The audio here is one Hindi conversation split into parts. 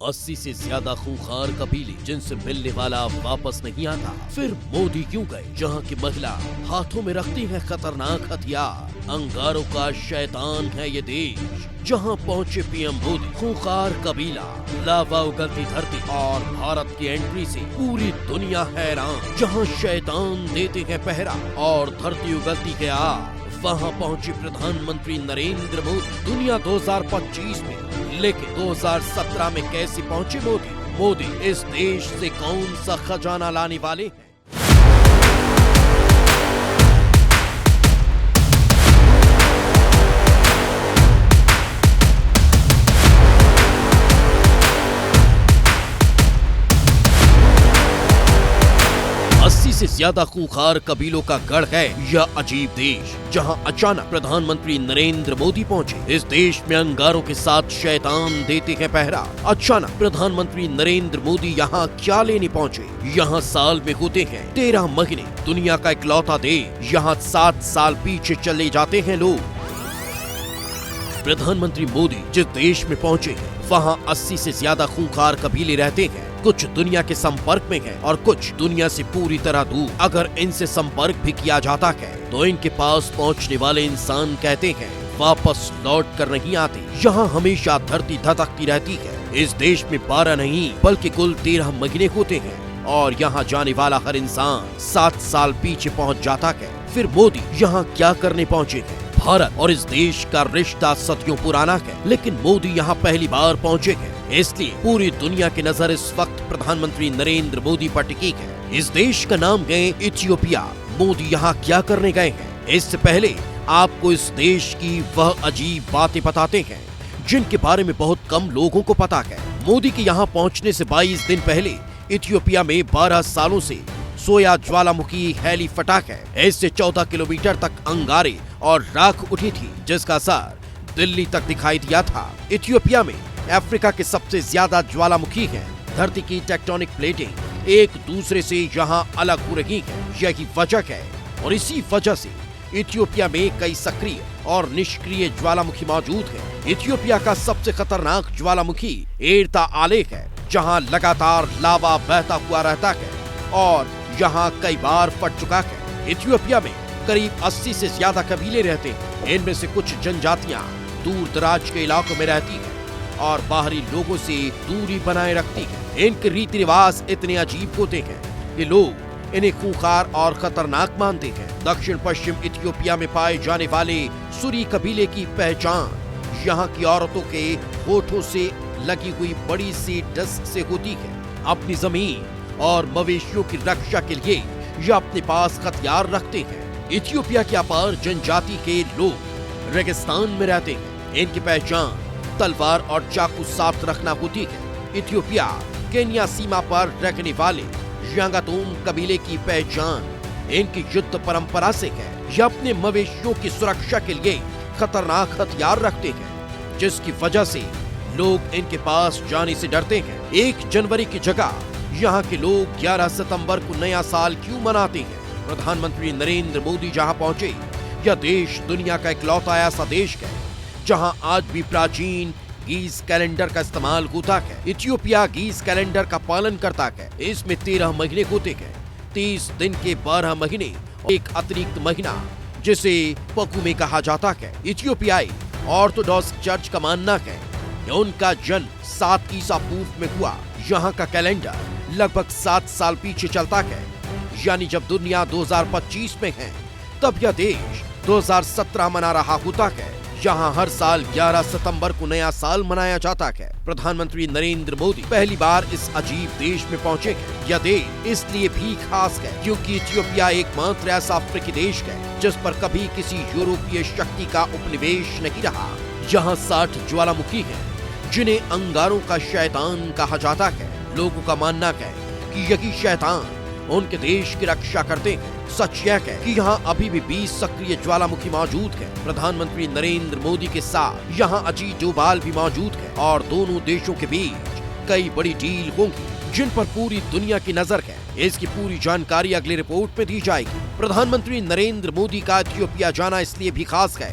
80 से ज्यादा खूंखार कबीले जिनसे मिलने वाला वापस नहीं आता। फिर मोदी क्यों गए जहां की महिला हाथों में रखती है खतरनाक हथियार। अंगारों का शैतान है ये देश जहां पहुंचे पीएम मोदी। खूंखार कबीला, लावा उगलती धरती और भारत की एंट्री से पूरी दुनिया हैरान। जहां शैतान देते हैं पहरा और धरती उगलती के आग, वहां पहुंचे प्रधानमंत्री नरेंद्र मोदी। दुनिया 2025 में, लेकिन 2017 में कैसे पहुंचे मोदी? इस देश से कौन सा खजाना लाने वाले हैं? से ज्यादा खूंखार कबीलों का गढ़ है यह अजीब देश, जहां अचानक प्रधानमंत्री नरेंद्र मोदी पहुंचे। इस देश में अंगारों के साथ शैतान देते हैं पहरा। अचानक प्रधानमंत्री नरेंद्र मोदी यहां क्या लेने पहुंचे? यहां साल में होते हैं 13 महीने। दुनिया का इकलौता देश, यहां 7 साल पीछे चले जाते हैं लोग। प्रधानमंत्री मोदी जिस देश में पहुंचे हैं, वहां 80 से ज्यादा खूंखार कबीले रहते हैं। कुछ दुनिया के संपर्क में हैं और कुछ दुनिया से पूरी तरह दूर। अगर इनसे संपर्क भी किया जाता है तो इनके पास पहुंचने वाले इंसान कहते हैं वापस लौट कर नहीं आते। यहाँ हमेशा धरती धधकती रहती है। इस देश में 12 नहीं बल्कि कुल 13 महीने होते हैं और यहाँ जाने वाला हर इंसान 7 साल पीछे पहुँच जाता है। फिर मोदी यहाँ क्या करने पहुँचे हैं? भारत और इस देश का रिश्ता सदियों पुराना है, लेकिन मोदी यहाँ पहली बार पहुँचे हैं, इसलिए पूरी दुनिया की नजर इस वक्त प्रधानमंत्री नरेंद्र मोदी पर टिकी है। इस देश का नाम है इथियोपिया। मोदी यहाँ क्या करने गए हैं? इससे पहले आपको इस देश की वह अजीब बातें बताते हैं जिनके बारे में बहुत कम लोगों को पता है। मोदी के यहाँ पहुँचने से 22 दिन पहले इथियोपिया में 12 सालों से सोया ज्वालामुखी हेली फटा है। इससे 14 किलोमीटर तक अंगारे और राख उठी थी, जिसका असर दिल्ली तक दिखाई दिया था। इथियोपिया में अफ्रीका के सबसे ज्यादा ज्वालामुखी हैं। धरती की टेक्टोनिक प्लेटें एक दूसरे से यहाँ अलग हो रही हैं, यही वजह है। और इसी वजह से इथियोपिया में कई सक्रिय और निष्क्रिय ज्वालामुखी मौजूद हैं। इथियोपिया का सबसे खतरनाक ज्वालामुखी एर्ता आले है, जहाँ लगातार लावा बहता हुआ रहता है और यहाँ कई बार फट चुका है। इथियोपिया में करीब 80 से ज्यादा कबीले रहते हैं। इनमें से कुछ जनजातियाँ दूर दराज के इलाकों में रहती हैं और बाहरी लोगों से दूरी बनाए रखती है। इनके रीति रिवाज इतने अजीब होते हैं कि लोग इन्हें खूंखार और खतरनाक मानते हैं। दक्षिण पश्चिम इथियोपिया में पाए जाने वाले सुरी कबीले की पहचान यहाँ की औरतों के होठों से लगी हुई बड़ी सी डस्क से होती है। अपनी जमीन और मवेशियों की रक्षा के लिए ये अपने पास हथियार रखते हैं। इथियोपिया की अपार जनजाति के लोग रेगिस्तान में रहते हैं। इनकी पहचान तलवार और चाकू साथ रखना होती है। इथियोपिया केन्या सीमा पर रहने वाले यांगातोम कबीले की पहचान इनकी युद्ध परंपरा से है। ये अपने मवेशियों की सुरक्षा के लिए खतरनाक हथियार रखते हैं, जिसकी वजह से लोग इनके पास जाने से डरते हैं। 1 जनवरी की जगह यहाँ के लोग 11 सितंबर को नया साल क्यों मनाते हैं? प्रधानमंत्री नरेंद्र मोदी जहाँ पहुँचे, यह देश दुनिया का इकलौता ऐसा देश है जहां आज भी प्राचीन गीज कैलेंडर का इस्तेमाल होता है। इथियोपिया गीज कैलेंडर का पालन करता है। इसमें 13 महीने होते हैं। 30 दिन के 12 महीने, एक अतिरिक्त महीना जिसे पकुमे कहा जाता है। इथियोपियाई ऑर्थोडॉक्स चर्च का मानना है कि उनका जन्म 7 ईसा पूर्व में हुआ। यहाँ का कैलेंडर लगभग 7 साल पीछे चलता है, यानी जब दुनिया 2025 में है तब यह देश 2017 मना रहा होता है। यहाँ हर साल 11 सितंबर को नया साल मनाया जाता है। प्रधानमंत्री नरेंद्र मोदी पहली बार इस अजीब देश में पहुँचे हैं। यह देश इसलिए भी खास है क्योंकि इथियोपिया एकमात्र ऐसा अफ्रीकी देश है जिस पर कभी किसी यूरोपीय शक्ति का उपनिवेश नहीं रहा। यहाँ 60 ज्वालामुखी हैं जिन्हें अंगारों का शैतान कहा जाता है। लोगों का मानना है कि यही शैतान उनके देश की रक्षा करते हैं। सच यह है कि यहाँ अभी भी 20 सक्रिय ज्वालामुखी मौजूद है। प्रधानमंत्री नरेंद्र मोदी के साथ यहाँ अजीत डोभाल भी मौजूद है और दोनों देशों के बीच कई बड़ी डील होंगी जिन पर पूरी दुनिया की नजर है। इसकी पूरी जानकारी अगली रिपोर्ट में दी जाएगी। प्रधानमंत्री नरेंद्र मोदी का इथियोपिया जाना इसलिए भी खास है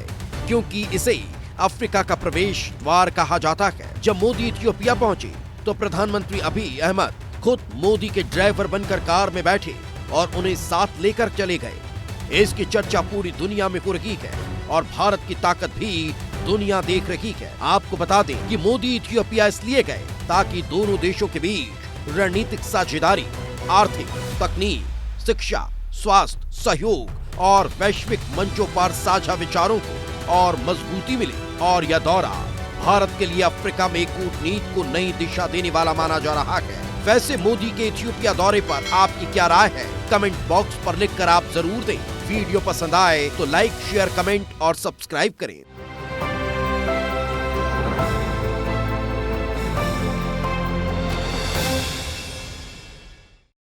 क्योंकि इसे अफ्रीका का प्रवेश द्वार कहा जाता है। जब मोदी इथियोपिया पहुँचे तो प्रधानमंत्री अबी अहमद खुद मोदी के ड्राइवर बनकर कार में बैठे और उन्हें साथ लेकर चले गए। इसकी चर्चा पूरी दुनिया में हो रही है और भारत की ताकत भी दुनिया देख रही है। आपको बता दें कि मोदी इथियोपिया इसलिए गए ताकि दोनों देशों के बीच रणनीतिक साझेदारी, आर्थिक, तकनीक, शिक्षा, स्वास्थ्य, सहयोग और वैश्विक मंचों पर साझा विचारों को और मजबूती मिले। और यह दौरा भारत के लिए अफ्रीका में कूटनीति को नई दिशा देने वाला माना जा रहा है। वैसे मोदी के इथियोपिया दौरे पर आपकी क्या राय है? कमेंट बॉक्स पर लिखकर आप जरूर दें। वीडियो पसंद आए तो लाइक, शेयर, कमेंट और सब्सक्राइब करें।